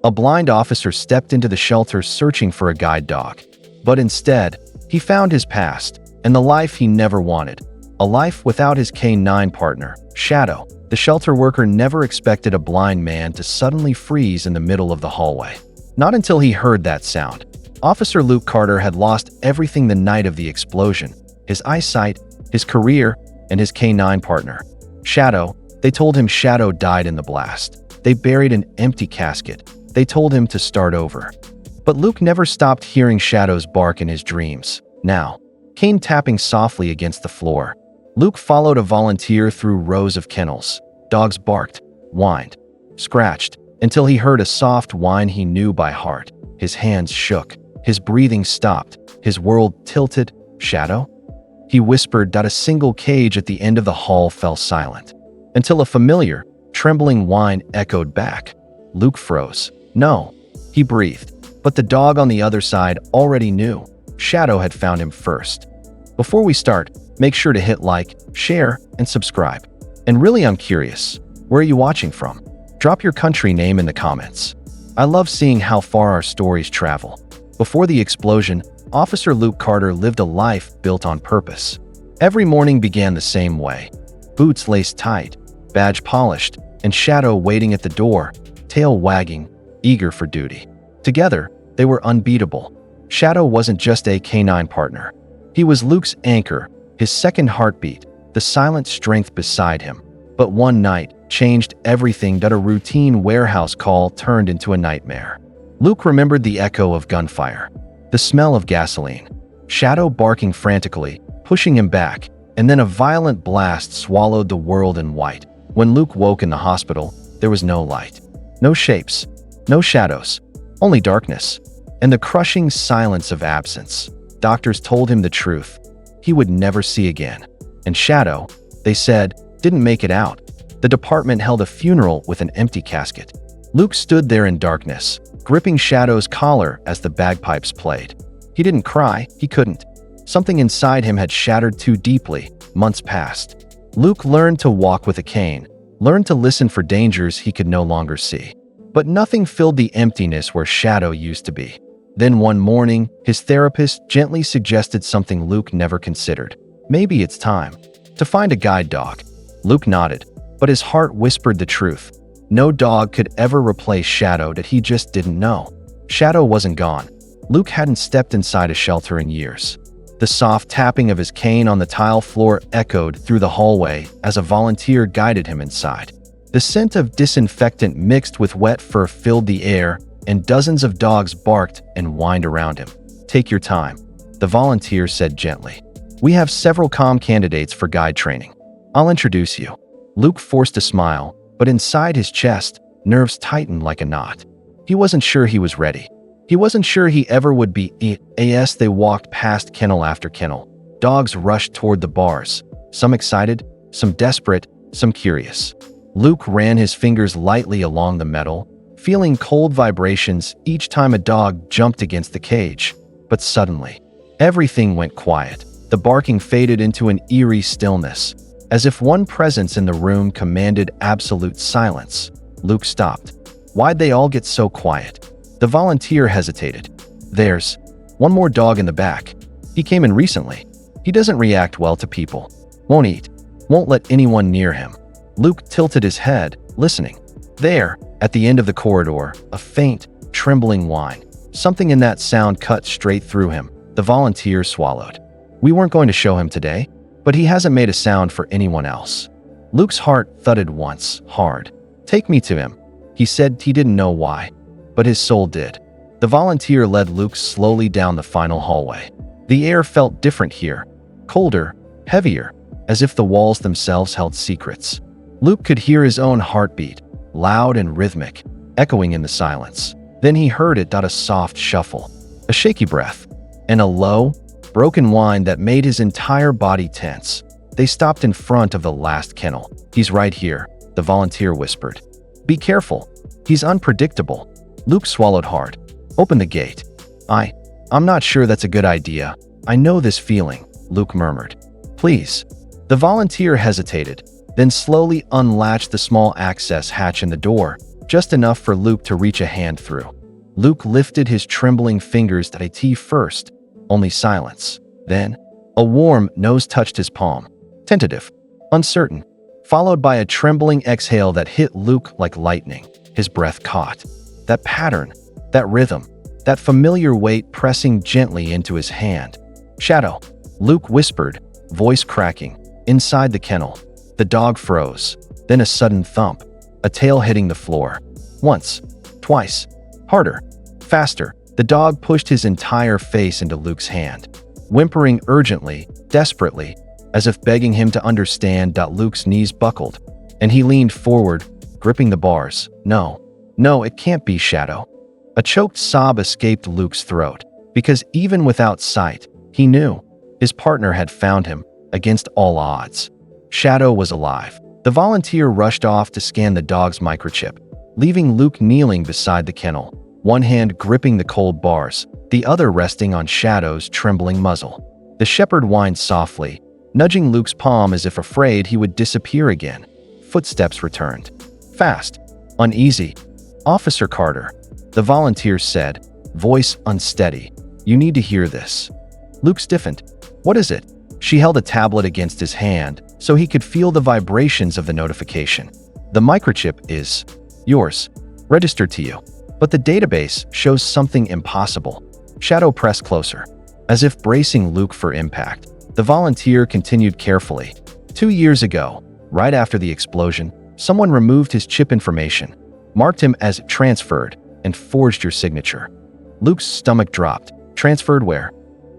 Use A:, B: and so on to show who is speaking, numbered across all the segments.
A: A blind officer stepped into the shelter searching for a guide dog. But instead, he found his past and the life he never wanted. A life without his K9 partner, Shadow. The shelter worker never expected a blind man to suddenly freeze in the middle of the hallway. Not until he heard that sound. Officer Luke Carter had lost everything the night of the explosion: his eyesight, his career, and his K9 partner. Shadow. They told him Shadow died in the blast. They buried an empty casket. They told him to start over. But Luke never stopped hearing Shadow's bark in his dreams. Now, cane tapping softly against the floor. Luke followed a volunteer through rows of kennels. Dogs barked, whined, scratched, until he heard a soft whine he knew by heart. His hands shook. His breathing stopped. His world tilted. Shadow? He whispered that a single cage at the end of the hall fell silent, until a familiar, trembling whine echoed back. Luke froze. No, he breathed. But the dog on the other side already knew. Shadow had found him first. Before we start, make sure to hit like, share, and subscribe. And really, I'm curious, where are you watching from? Drop your country name in the comments. I love seeing how far our stories travel. Before the explosion, Officer Luke Carter lived a life built on purpose. Every morning began the same way. Boots laced tight, badge polished, and Shadow waiting at the door, tail wagging, eager for duty. Together, they were unbeatable. Shadow wasn't just a K9 partner. He was Luke's anchor, his second heartbeat, the silent strength beside him. But one night changed everything. That a routine warehouse call turned into a nightmare. Luke remembered the echo of gunfire, the smell of gasoline, Shadow barking frantically, pushing him back, and then a violent blast swallowed the world in white. When Luke woke in the hospital, there was no light, no shapes, no shadows, only darkness, and the crushing silence of absence. Doctors told him the truth. He would never see again. And Shadow, they said, didn't make it out. The department held a funeral with an empty casket. Luke stood there in darkness, gripping Shadow's collar as the bagpipes played. He didn't cry, he couldn't. Something inside him had shattered too deeply. Months passed. Luke learned to walk with a cane, learned to listen for dangers he could no longer see. But nothing filled the emptiness where Shadow used to be. Then one morning, his therapist gently suggested something Luke never considered. Maybe it's time to find a guide dog. Luke nodded, but his heart whispered the truth. No dog could ever replace Shadow that he just didn't know. Shadow wasn't gone. Luke hadn't stepped inside a shelter in years. The soft tapping of his cane on the tile floor echoed through the hallway as a volunteer guided him inside. The scent of disinfectant mixed with wet fur filled the air, and dozens of dogs barked and whined around him. Take your time, the volunteer said gently. We have several calm candidates for guide training. I'll introduce you. Luke forced a smile, but inside his chest, nerves tightened like a knot. He wasn't sure he was ready. He wasn't sure he ever would be. As they walked past kennel after kennel, dogs rushed toward the bars, some excited, some desperate, some curious. Luke ran his fingers lightly along the metal, feeling cold vibrations each time a dog jumped against the cage. But suddenly, everything went quiet. The barking faded into an eerie stillness, as if one presence in the room commanded absolute silence. Luke stopped. Why'd they all get so quiet? The volunteer hesitated. There's one more dog in the back. He came in recently. He doesn't react well to people. Won't eat. Won't let anyone near him. Luke tilted his head, listening. There, at the end of the corridor, a faint, trembling whine. Something in that sound cut straight through him. The volunteer swallowed. We weren't going to show him today, but he hasn't made a sound for anyone else. Luke's heart thudded once, hard. Take me to him. He said he didn't know why, but his soul did. The volunteer led Luke slowly down the final hallway. The air felt different here, colder, heavier, as if the walls themselves held secrets. Luke could hear his own heartbeat, loud and rhythmic, echoing in the silence. Then he heard it, a soft shuffle, a shaky breath, and a low, broken whine that made his entire body tense. They stopped in front of the last kennel. He's right here, the volunteer whispered. Be careful. He's unpredictable. Luke swallowed hard. Open the gate. I'm not sure that's a good idea. I know this feeling, Luke murmured. Please. The volunteer hesitated, then slowly unlatched the small access hatch in the door. just enough for Luke to reach a hand through. Luke lifted his trembling fingers at a T first, only silence. Then, a warm nose touched his palm, tentative, uncertain, followed by a trembling exhale that hit Luke like lightning. His breath caught. That pattern, that rhythm, that familiar weight pressing gently into his hand. "Shadow," Luke whispered, voice cracking. Inside the kennel, the dog froze, then a sudden thump, a tail hitting the floor. Once, twice, harder, faster. The dog pushed his entire face into Luke's hand, whimpering urgently, desperately, as if begging him to understand. Luke's knees buckled, and he leaned forward, gripping the bars. No, it can't be Shadow. A choked sob escaped Luke's throat, because even without sight, he knew his partner had found him, against all odds. Shadow was alive. The volunteer rushed off to scan the dog's microchip, leaving Luke kneeling beside the kennel, one hand gripping the cold bars, the other resting on Shadow's trembling muzzle. The shepherd whined softly, nudging Luke's palm as if afraid he would disappear again. Footsteps returned. Fast, uneasy. "Officer Carter," the volunteer said, voice unsteady. "You need to hear this." Luke stiffened. "What is it?" She held a tablet against his hand so he could feel the vibrations of the notification. "The microchip is yours, registered to you. But the database shows something impossible." Shadow pressed closer, as if bracing Luke for impact. The volunteer continued carefully. 2 years ago, right after the explosion, someone removed his chip information, marked him as transferred, and forged your signature. Luke's stomach dropped. "Transferred where?"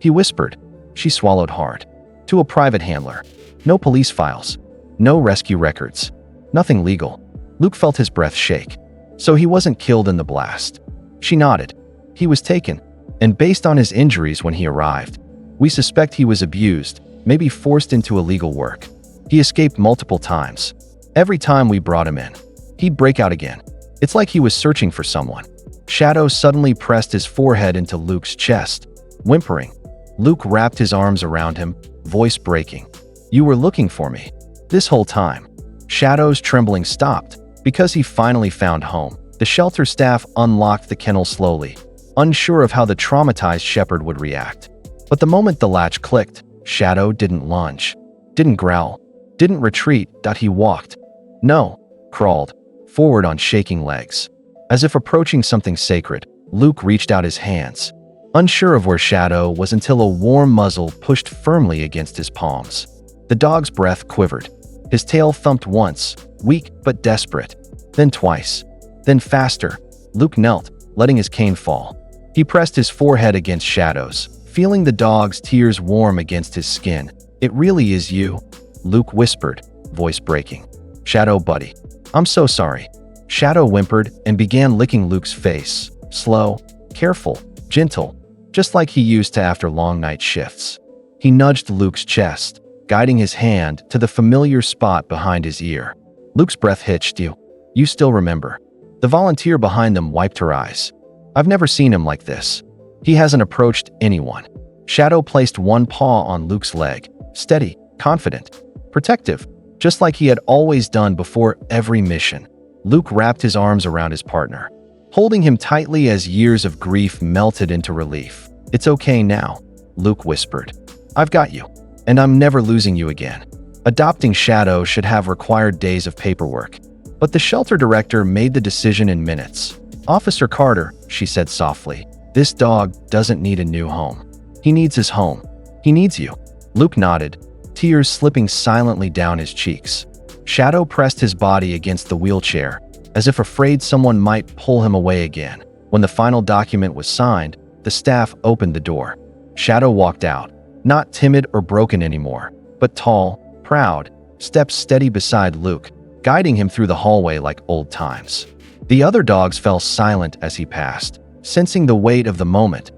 A: He whispered. She swallowed hard. "To a private handler. No police files. No rescue records. Nothing legal." Luke felt his breath shake. "So he wasn't killed in the blast?" She nodded. "He was taken. And based on his injuries when he arrived, we suspect he was abused, maybe forced into illegal work. He escaped multiple times. Every time we brought him in, he'd break out again. It's like he was searching for someone." Shadow suddenly pressed his forehead into Luke's chest, whimpering. Luke wrapped his arms around him, voice breaking. "You were looking for me this whole time." Shadow's trembling stopped, because he finally found home. The shelter staff unlocked the kennel slowly, unsure of how the traumatized shepherd would react. But the moment the latch clicked, Shadow didn't lunge, didn't growl, didn't retreat. He walked. No, crawled forward on shaking legs. As if approaching something sacred, Luke reached out his hands, unsure of where Shadow was until a warm muzzle pushed firmly against his palms. The dog's breath quivered. His tail thumped once, weak but desperate, then twice, then faster. Luke knelt, letting his cane fall. He pressed his forehead against Shadow's, feeling the dog's tears warm against his skin. "It really is you," Luke whispered, voice breaking. "Shadow buddy, I'm so sorry." Shadow whimpered and began licking Luke's face, slow, careful, gentle, just like he used to after long night shifts. He nudged Luke's chest, guiding his hand to the familiar spot behind his ear. Luke's breath hitched. You still remember." The volunteer behind them wiped her eyes. "I've never seen him like this. He hasn't approached anyone." Shadow placed one paw on Luke's leg, steady, confident, protective, just like he had always done before every mission. Luke wrapped his arms around his partner, holding him tightly as years of grief melted into relief. "It's okay now," Luke whispered. "I've got you, and I'm never losing you again." Adopting Shadow should have required days of paperwork, but the shelter director made the decision in minutes. "Officer Carter," she said softly, "this dog doesn't need a new home. He needs his home. He needs you." Luke nodded, tears slipping silently down his cheeks. Shadow pressed his body against the wheelchair, as if afraid someone might pull him away again. When the final document was signed, the staff opened the door. Shadow walked out, not timid or broken anymore, but tall, proud, steps steady beside Luke, guiding him through the hallway like old times. The other dogs fell silent as he passed, sensing the weight of the moment.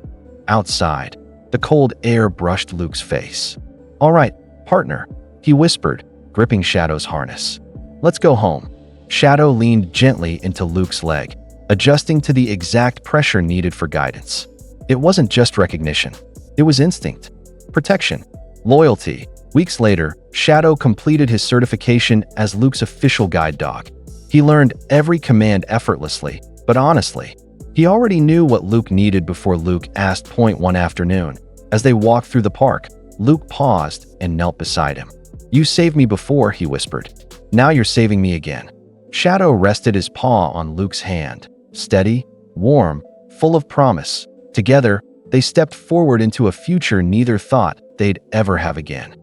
A: Outside, the cold air brushed Luke's face. "All right, partner," he whispered, gripping Shadow's harness. "Let's go home." Shadow leaned gently into Luke's leg, adjusting to the exact pressure needed for guidance. It wasn't just recognition. It was instinct, protection, loyalty. Weeks later, Shadow completed his certification as Luke's official guide dog. He learned every command effortlessly, but honestly. He already knew what Luke needed before Luke asked. One afternoon, as they walked through the park, Luke paused and knelt beside him. "You saved me before," he whispered. "Now you're saving me again." Shadow rested his paw on Luke's hand, steady, warm, full of promise. Together, they stepped forward into a future neither thought they'd ever have again.